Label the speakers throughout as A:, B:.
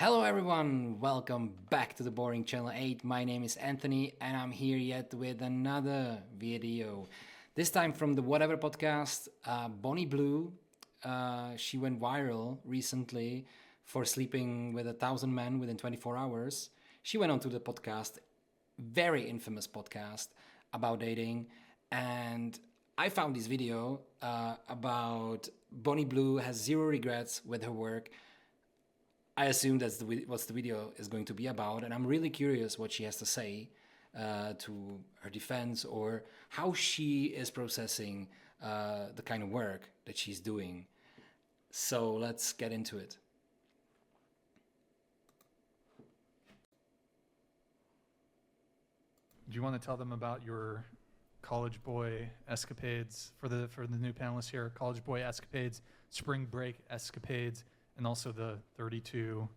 A: Hello everyone, welcome back to the Boring Channel 8. My name is Anthony and I'm here yet with another video. This time from the Whatever podcast, Bonnie Blue. She went viral recently for sleeping with 1,000 men within 24 hours. She went onto the podcast, very infamous podcast about dating, and I found this video about Bonnie Blue has zero regrets with her work. I assume that's what the video is going to be about, and I'm really curious what she has to say to her defense or how she is processing the kind of work that she's doing. So let's get into it.
B: Do you want to tell them about your college boy escapades for the new panelists here? College boy escapades, spring break escapades, and also the 32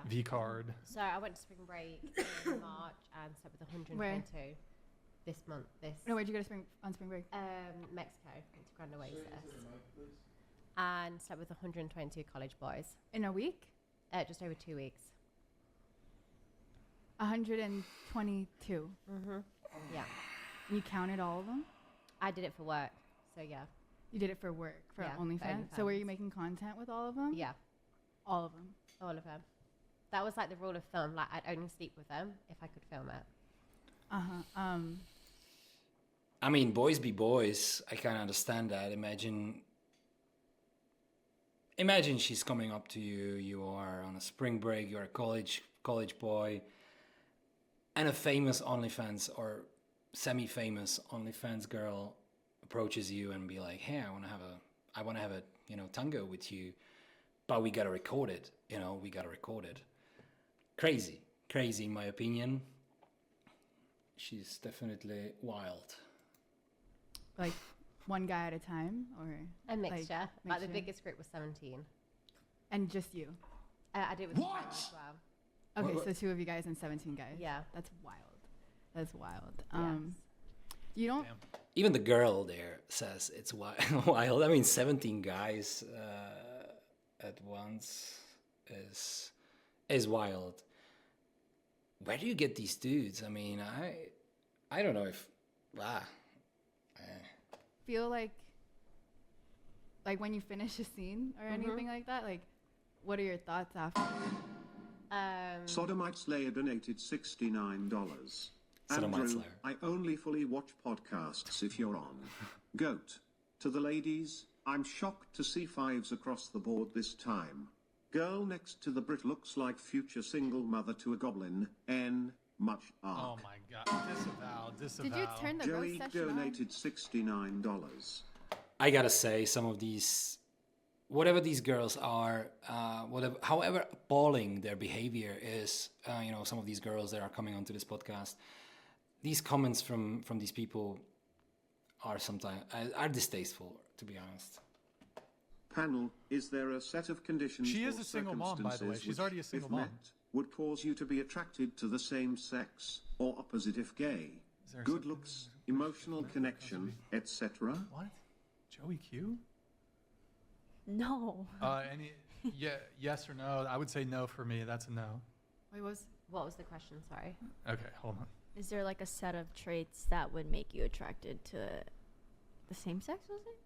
B: V card.
C: So I went to spring break in March and slept with 122 this month.
D: No, where'd you go to spring break?
C: Mexico, went to Grand Oasis, and slept with 122 college boys
D: In a week?
C: just over 2 weeks.
D: 122.
C: Yeah,
D: You counted all of them?
C: I did it for work, so yeah.
D: You did it for work, for
C: Yeah, for
D: OnlyFans? So were you
C: OnlyFans.
D: making content with all of them?
C: Yeah,
D: All of them.
C: all of them. That was like the rule of film. Like I'd only sleep with them if I could film it.
A: I mean, boys be boys. I can understand that. Imagine she's coming up to you. You are on a spring break. You're a college boy, and a famous OnlyFans or semi-famous OnlyFans girl approaches you and be like, "Hey, I want to have a tango with you, but we gotta record it. We gotta record it." Crazy in my opinion. She's definitely wild.
D: Like one guy at a time? Or
C: A mixture. Like the
D: mixture?
C: biggest group was 17.
D: And just you?
C: I did it with a friend as well.
D: Okay,
A: What-
D: so 2 of you guys and 17 guys.
C: Yeah.
D: That's wild. That's wild.
C: Yes.
D: You don't...
B: Damn.
A: Even the girl there says it's wild. I mean, 17 guys at once is wild. Where do you get these dudes? I mean, I don't know if
D: feel like when you finish a scene or anything like that, like what are your thoughts after?
E: Sodomite Slayer donated $69.
A: Sodomite
E: Andrew,
A: Slayer.
E: I only fully watch podcasts if you're on. Goat. To the ladies, I'm shocked to see fives across the board this time. Girl next to the Brit looks like future single mother to a goblin. N. Much arc.
B: Oh my God! Disavow.
D: Did you turn the roast
E: Joey
D: session on?
E: donated $69.
A: I gotta say, some of these, whatever these girls are, however appalling their behavior is, some of these girls that are coming onto this podcast, these comments from these people are sometimes are distasteful, to be honest.
E: Panel, is there a set of conditions
B: She
E: or
B: is a single mom, by the way.
E: circumstances
B: She's
E: which,
B: already a single
E: if
B: mom.
E: met, would cause you to be attracted to the same sex, or opposite if gay?
B: Is there
E: Good
B: something-
E: looks, emotional connection, etc.?
B: What? Joey Q?
F: No.
B: Yes or no? I would say no for me. That's a no.
D: Wait,
C: What was the question? Sorry.
B: Okay, hold on.
F: Is there like a set of traits that would make you attracted to the same sex, was it?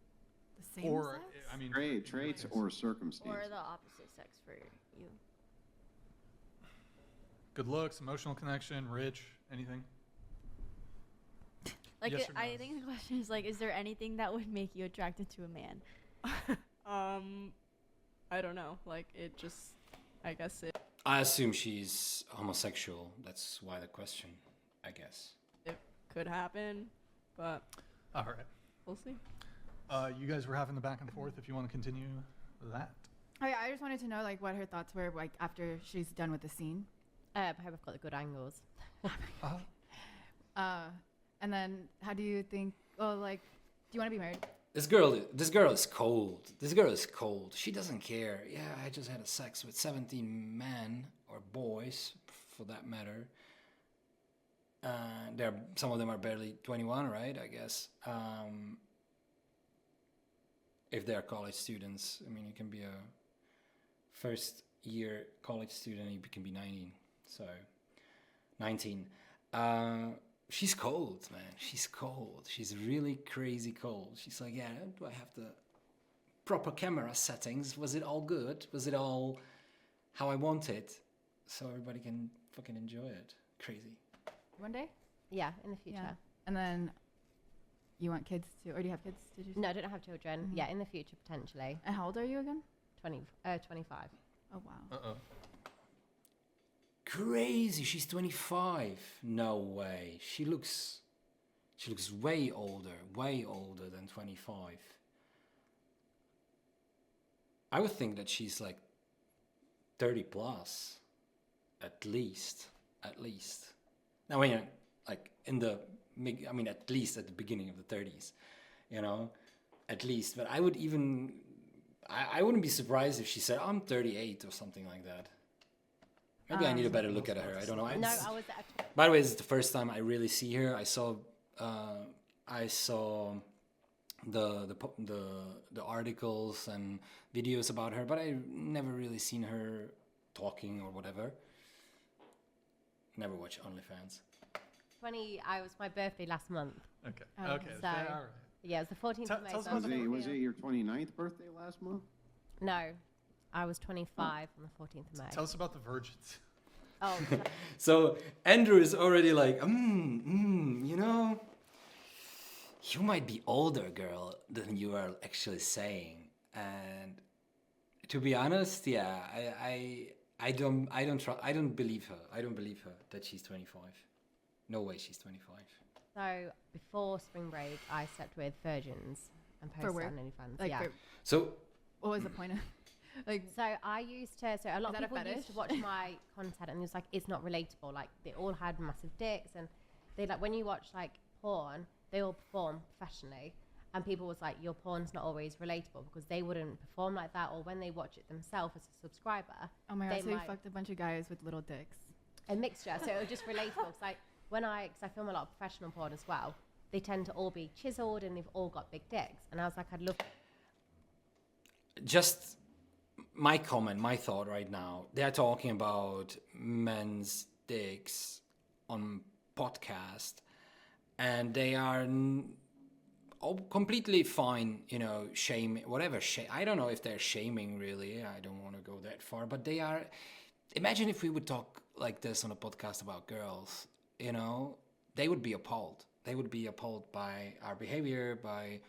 D: the same
B: Or
D: sex?
B: I mean,
G: Traits or circumstances.
F: Or the opposite sex for you?
B: good looks, emotional connection, rich, anything.
F: Like,
B: Yes or no?
F: I think the question is like, is there anything that would make you attracted to a man?
H: I don't know. Like it just, I guess it
A: I assume she's homosexual. That's why the question, I guess.
H: could happen, but
B: All right.
H: we'll see.
B: You guys were having the back and forth. If you want to continue that.
D: I just wanted to know like what her thoughts were like after she's done with the scene.
C: I hope I've got the good angles.
D: And then how do you think, do you want to be married?
A: This girl is cold. This girl is cold. She doesn't care. Yeah, I just had a sex with 17 men or boys, for that matter. Some of them are barely 21, right? I guess. If they're college students, I mean, it can be a first year college student, you can be 19. So 19. She's cold, man. She's cold. She's really crazy cold. She's like, yeah, do I have the proper camera settings? Was it all good? Was it all how I want it? So everybody can fucking enjoy it. Crazy.
D: One day?
C: Yeah, in the future.
D: Yeah. And then you want kids too, or do you have kids? Did you say?
C: No, I don't have children.
D: Mhm.
C: Yeah, in the future, potentially.
D: And how old are you again?
C: 25.
D: Oh, wow.
B: Uh-oh.
A: Crazy. She's 25. No way. She looks way older than 25. I would think that she's like 30 plus, at least. Now, when you're like at least at the beginning of the 30s, at least. But I wouldn't be surprised if she said, I'm 38 or something like that. Maybe I need a better look at her. I don't know.
C: No, I was
A: By the way, this is the first time I really see her. I saw the articles and videos about her, but I never really seen her talking or whatever. Never watch OnlyFans.
C: 20. I was my birthday last month.
B: Okay.
D: Oh,
B: Okay.
C: so-
B: all right.
C: Yeah, it was the 14th
B: Tell-
C: of May.
B: tell us
C: so I
B: about
C: was
G: Was it your 29th birthday last month?
C: No, I was 25 on the 14th of May.
B: Tell us about the virgins.
C: Oh,
A: So Andrew is already like, you might be older, girl, than you are actually saying. And to be honest, yeah, I don't believe her. I don't believe her that she's 25. No way she's 25.
C: so before spring break, I slept with virgins and
D: For
C: posted
D: where?
C: on OnlyFans.
D: Like,
C: yeah.
A: So
D: what was the point of like?
C: So I used to. So a lot
D: that a
C: of people used to watch my content, and it was like it's not relatable. Like they all had massive dicks, and they like when you watch like porn, they all perform professionally, and people was like, your porn's not always relatable because they wouldn't perform like that, or when they watch it themselves as a subscriber,
D: Oh my god!
C: they
D: So you
C: might-
D: fucked a bunch of guys with little dicks.
C: a mixture. So it was just relatable. It's like because I film a lot of professional porn as well, they tend to all be chiseled and they've all got big dicks, and I was like, I'd love.
A: just my thought right now, they're talking about men's dicks on podcast, and they are completely fine, I don't know if they're shaming really. I don't want to go that far, but they are. Imagine if we would talk like this on a podcast about girls, they would be appalled. They would be appalled by our behavior, by,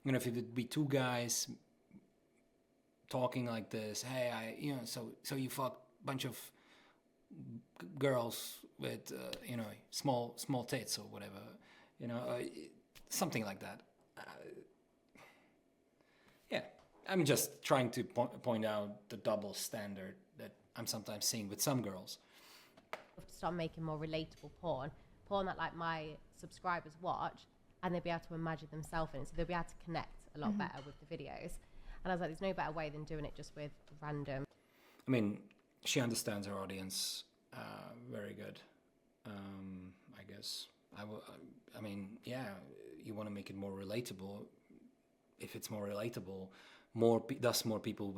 A: if it would be two guys talking like this, hey, so you fuck a bunch of girls with, small tits or whatever, something like that. Yeah, I'm just trying to point out the double standard that I'm sometimes seeing with some girls.
C: To start making more relatable porn that like my subscribers watch, and they'll be able to imagine themselves in it, so they'll be able to connect a lot better with the videos. And I was like, there's no better way than doing it just with random.
A: I mean, she understands her audience very good, I guess. I mean, yeah, you want to make it more relatable. If it's more relatable, more people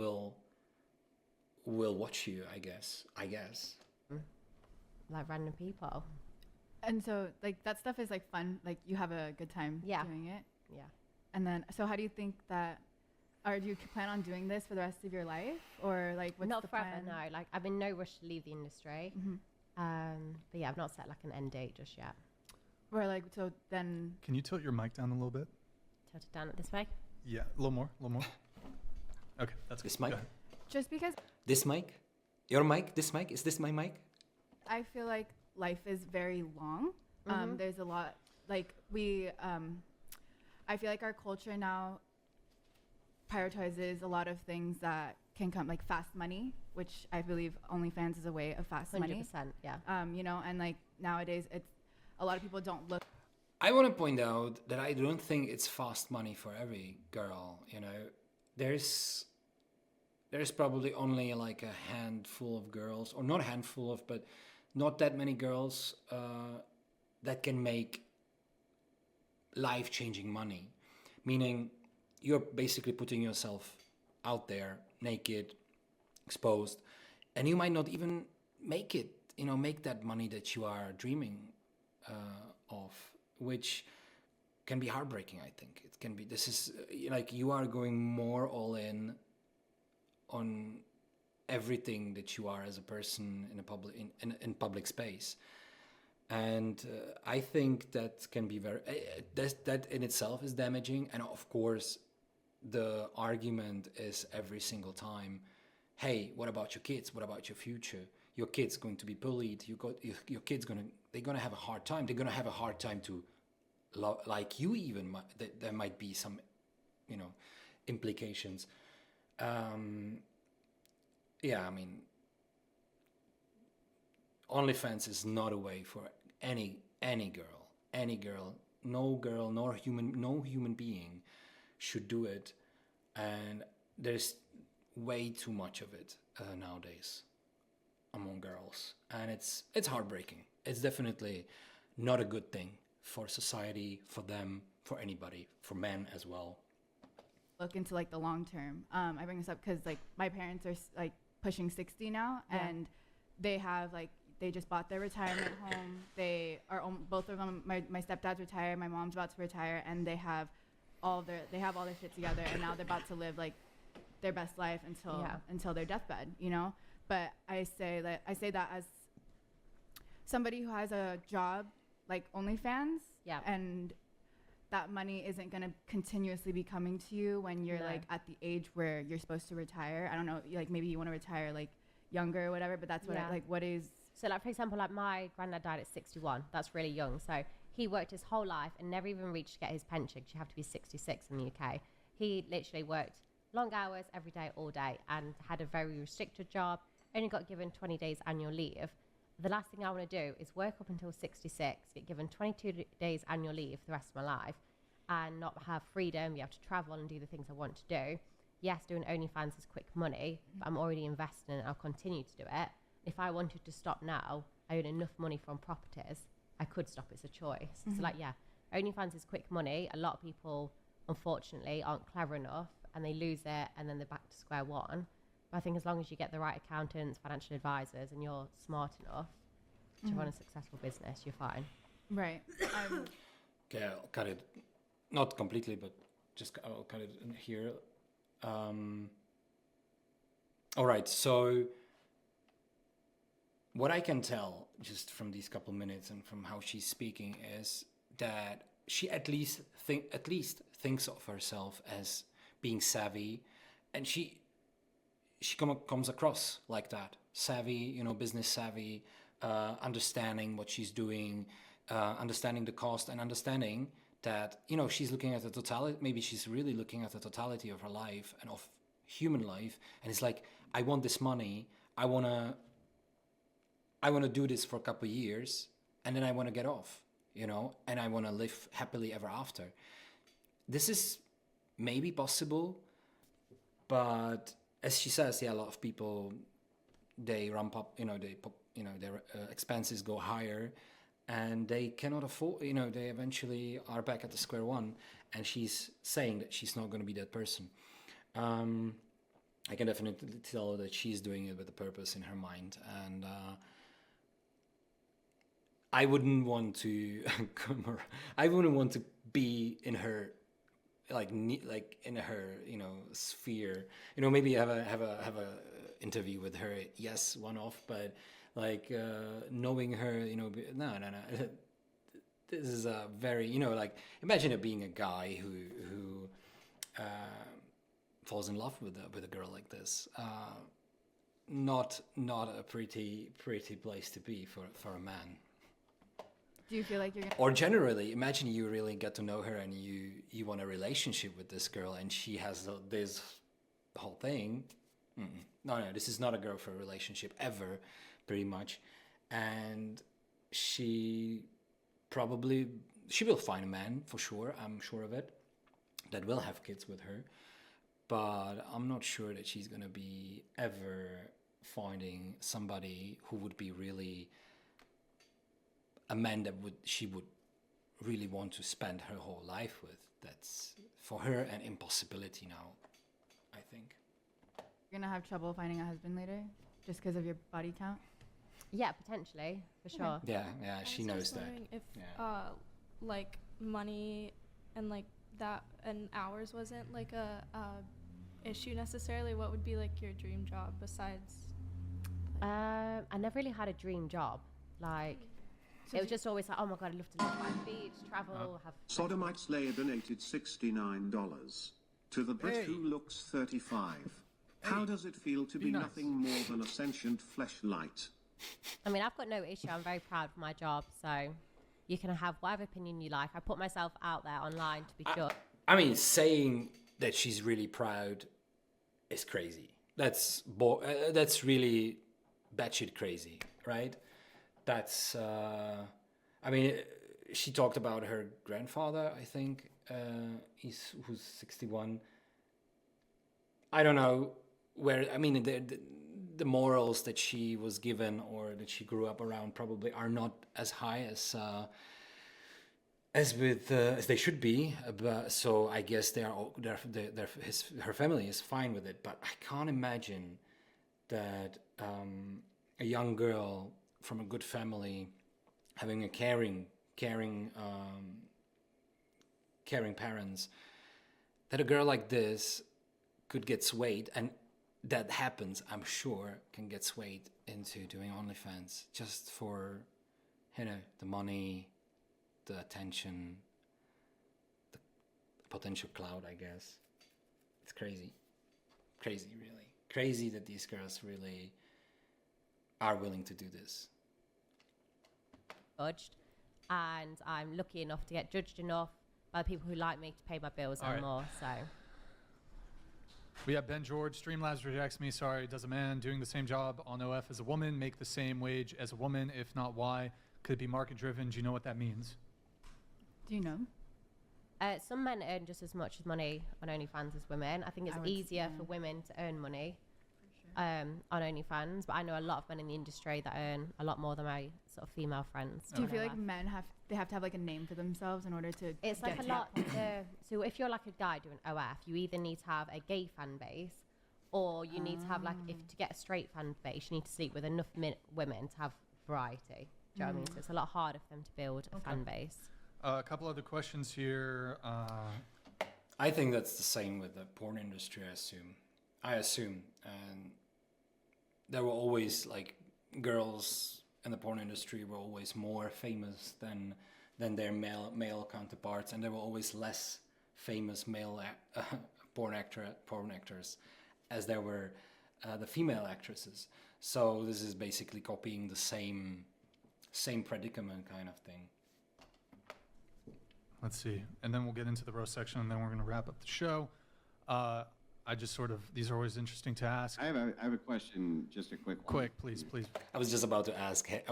A: will watch you, I guess.
C: Like random people.
D: And so like that stuff is like fun. Like you have a good time doing it.
C: Yeah.
D: And then, so how do you think that, or do you plan on doing this for the rest of your life, or like what's
C: Not
D: the
C: forever,
D: plan?
C: no. Like I'm in no rush to leave the industry.
D: Mhm.
C: But yeah, I've not set like an end date just yet.
D: Or like, so then,
B: Can you tilt your mic down a little bit?
C: Tilt it down this way.
B: Yeah, a little more. Okay, that's good.
A: This mic?
B: Go ahead.
D: just because
A: This mic? Your mic? This mic? Is this my mic?
D: I feel like life is very long. There's a lot, like I feel like our culture now prioritizes a lot of things that can come, like fast money, which I believe OnlyFans is a way of fast
C: 100%.
D: money.
C: Yeah.
D: And like nowadays, it's a lot of people don't look.
A: I want to point out that I don't think it's fast money for every girl. There's probably only like a handful of girls, or not a handful of, but not that many girls that can make life-changing money. Meaning, you're basically putting yourself out there, naked, exposed, and you might not even make it, make that money that you are dreaming of, which can be heartbreaking. I think it can be. This is like you are going more all in on everything that you are as a person in a public in public space, and I think that can be very that in itself is damaging. And of course, the argument is every single time, hey, what about your kids? What about your future? Your kid's going to be bullied. Your kid's they're gonna have a hard time. They're gonna have a hard time to like you even. There might be some, implications. Yeah, I mean, OnlyFans is not a way for any girl, no girl, no human being should do it, and there's way too much of it nowadays among girls, and it's heartbreaking. It's definitely not a good thing for society, for them, for anybody, for men as well.
D: Look into like the long term. I bring this up because like my parents are like pushing 60 now, and they have like they just bought their retirement home. They are both of them. My stepdad's retired. My mom's about to retire, and they have all their shit together, and now they're about to live like their best life until their deathbed. But I say that as somebody who has a job like OnlyFans, and that money isn't going to continuously be coming to you when you're like at the age where you're supposed to retire. I don't know, like maybe you want to retire like younger or whatever, but that's what what is.
C: So like, for example, like my granddad died at 61. That's really young. So he worked his whole life and never even reached to get his pension because you have to be 66 in the UK. He literally worked long hours every day, all day, and had a very restricted job, only got given 20 days annual leave. The last thing I want to do is work up until 66, get given 22 days annual leave for the rest of my life, and not have freedom, be able to travel and do the things I want to do. Yes, doing OnlyFans is quick money, but I'm already investing and I'll continue to do it. If I wanted to stop now, I earn enough money from properties, I could stop. It's a choice. So like, OnlyFans is quick money. A lot of people, unfortunately, aren't clever enough and they lose it and then they're back to square one. But I think as long as you get the right accountants, financial advisors, and you're smart enough to run a successful business, you're fine.
D: Right.
A: Okay, I'll cut it. Not completely, but just I'll cut it in here. All right, so what I can tell just from these couple minutes and from how she's speaking is that she at least thinks of herself as being savvy, and she comes across like that, savvy, business savvy, understanding what she's doing, understanding the cost, and understanding that she's looking at the totality. Maybe she's really looking at the totality of her life and of human life, and it's like, I want this money, I wanna do this for a couple of years, and then I want to get off, and I want to live happily ever after. This is maybe possible, but as she says, a lot of people, they ramp up, their expenses go higher, and they cannot afford, they eventually are back at the square one. And she's saying that she's not going to be that person. I can definitely tell that she's doing it with a purpose in her mind, and I wouldn't want to be in her, like in her, sphere. Maybe have a interview with her. Yes, one off, but like knowing her, no. This is a very, like, imagine it being a guy who falls in love with a girl like this. Not a pretty place to be for a man.
D: Do you feel like you're gonna...
A: Or generally, imagine you really get to know her and you want a relationship with this girl, and she has this whole thing. No, this is not a girl for a relationship ever, pretty much. And she will find a man, for sure, I'm sure of it, that will have kids with her. But I'm not sure that she's going to be ever finding somebody who would be really a man that she would really want to spend her whole life with. That's for her an impossibility now, I think.
D: You're gonna have trouble finding a husband later? just because of your body count?
C: Yeah, potentially, for sure.
A: Yeah, she
I: I was
A: knows
I: just
A: that.
I: wondering if
A: Yeah.
I: like money and like that and hours wasn't like a issue necessarily. What would be like your dream job besides?
C: I never really had a dream job. Like, it was just always like, oh my god, I'd love to live by the beach, travel, have.
E: Sodomite Slayer donated $69 to the Brit
B: Hey.
E: who looks 35. How
B: Hey.
E: does it feel to
B: Be
E: be
B: nice.
E: nothing more than a sentient fleshlight?
C: I mean, I've got no issue. I'm very proud of my job, so you can have whatever opinion you like. I put myself out there online to be judged.
A: I mean, saying that she's really proud is crazy. That's really batshit crazy, right? That's. I mean, she talked about her grandfather. I think who's 61. I don't know where. I mean, the morals that she was given or that she grew up around probably are not as high as they should be. But so I guess her family is fine with it. But I can't imagine that a young girl from a good family having a caring parents, that a girl like this could get swayed, and that happens, I'm sure, can get swayed into doing OnlyFans just for, the money, the attention, the potential clout, I guess. It's crazy. Crazy, really. Crazy that these girls really are willing to do this.
C: Judged, and I'm lucky enough to get judged enough by the people who like me to pay my bills
B: All
C: and
B: right.
C: more. So
B: We have Ben George. Streamlabs rejects me. Sorry, does a man doing the same job on OF as a woman make the same wage as a woman? If not, why? Could it be market driven? Do you know what that means?
D: Do you know?
C: some men earn just as much money on OnlyFans as women. I think it's
D: I would
C: easier
D: yeah.
C: for women to earn money on OnlyFans, but I know a lot of men in the industry that earn a lot more than my sort of female friends.
D: Do you
C: on
D: feel
C: OF.
D: like men have to have like a name for themselves in order to
C: It's
D: get
C: like a
D: to
C: lot.
D: that point?
C: So if you're like a guy doing OF, you either need to have a gay fan base, or you need to have like, if to get a straight fan base, you need to sleep with enough women to have variety. Do you know what I mean? So it's a lot harder for them to build a fan base.
B: A couple other questions here.
A: I think that's the same with the porn industry, I assume. And there were always, like, girls in the porn industry were always more famous than their male counterparts, and there were always less famous male porn actors as there were the female actresses. So this is basically copying the same predicament kind of thing.
B: Let's see. And then we'll get into the roast section, and then we're going to wrap up the show. I just sort of, these are always interesting to ask.
G: I have a question, just a quick one.
B: Quick, please.
A: I was just about to ask. I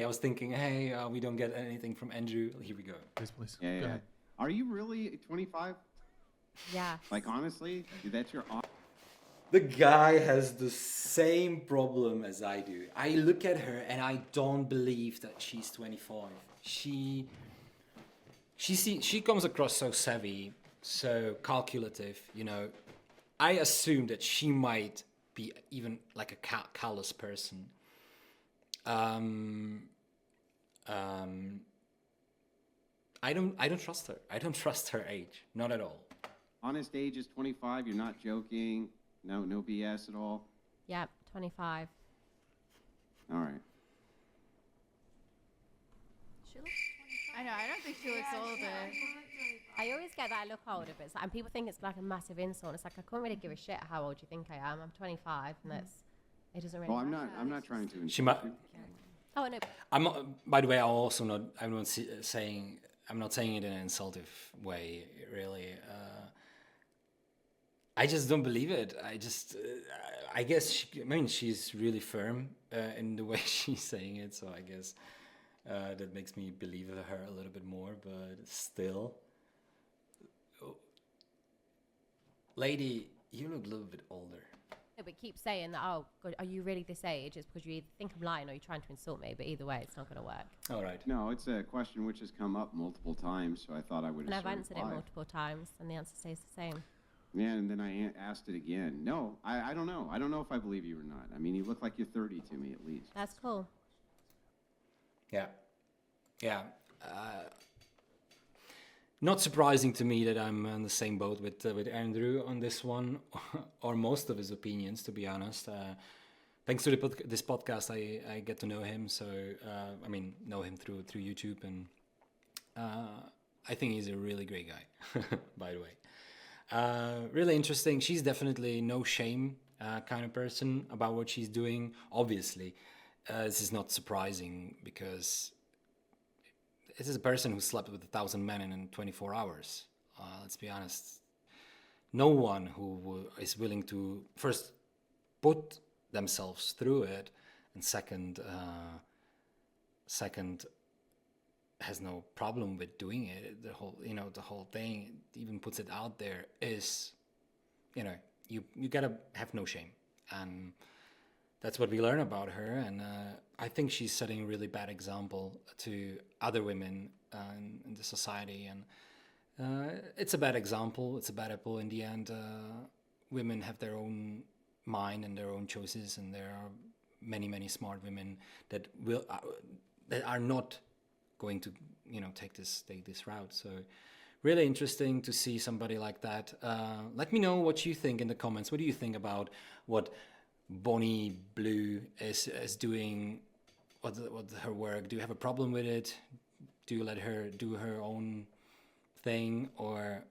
A: was thinking, hey, we don't get anything from Andrew. Here we go.
B: Please.
G: Yeah,
B: Go
G: yeah.
B: ahead.
G: Are you really 25?
C: Yeah.
G: Like, honestly, that's your...
A: The guy has the same problem as I do. I look at her and I don't believe that she's 25. She comes across so savvy, so calculative, you know. I assume that she might be even like a callous person. I don't trust her. I don't trust her age, not at all.
G: Honest age is 25. You're not joking. No BS at all.
C: Yeah, 25.
G: All right.
I: She looks 25.
D: I know. I don't think she looks older.
C: I always get that I look older, but it's like, and people think it's like a massive insult. It's like, I couldn't really give a shit how old you think I am. I'm 25, and it doesn't really
G: Well,
C: matter.
G: I'm not trying to.
A: She might.
C: Oh, no.
A: I'm not, by the way, I'm not saying it in an insultive way, really. I just don't believe it. I guess she's really firm in the way she's saying it, so I guess that makes me believe her a little bit more, but still. Lady, you look a little bit older.
C: No, but keep saying that, oh, God, are you really this age? It's because you either think I'm lying or you're trying to insult me, but either way, it's not going to work.
A: All right.
G: No, it's a question which has come up multiple times, so I thought I would.
C: And I've answered it multiple times, and the answer stays the same.
G: Yeah, and then I asked it again. No, I don't know. I don't know if I believe you or not. I mean, you look like you're 30 to me at least.
C: That's cool.
A: Yeah. Yeah. Not surprising to me that I'm on the same boat with Andrew on this one, or most of his opinions, to be honest. Thanks to this podcast, I get to know him. So I mean, know him through YouTube, and I think he's a really great guy. By the way, really interesting. She's definitely no shame kind of person about what she's doing. Obviously, this is not surprising because this is a person who slept with 1,000 men in 24 hours. Let's be honest. No one who is willing to first put themselves through it, and second has no problem with doing it. The whole thing even puts it out there is, you gotta have no shame, and that's what we learn about her. And I think she's setting a really bad example to other women in the society, and it's a bad example. It's a bad apple in the end. Women have their own mind and their own choices, and there are many smart women that are not going to take this route. So really interesting to see somebody like that. Let me know what you think in the comments. What do you think about what Bonnie Blue is doing? What her work? Do you have a problem with it? Do you let her do her own thing, or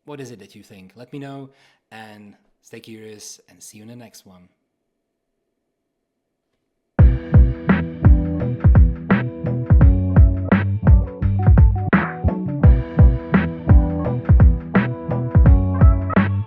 A: what is it that you think? Let me know, and stay curious, and see you in the next one.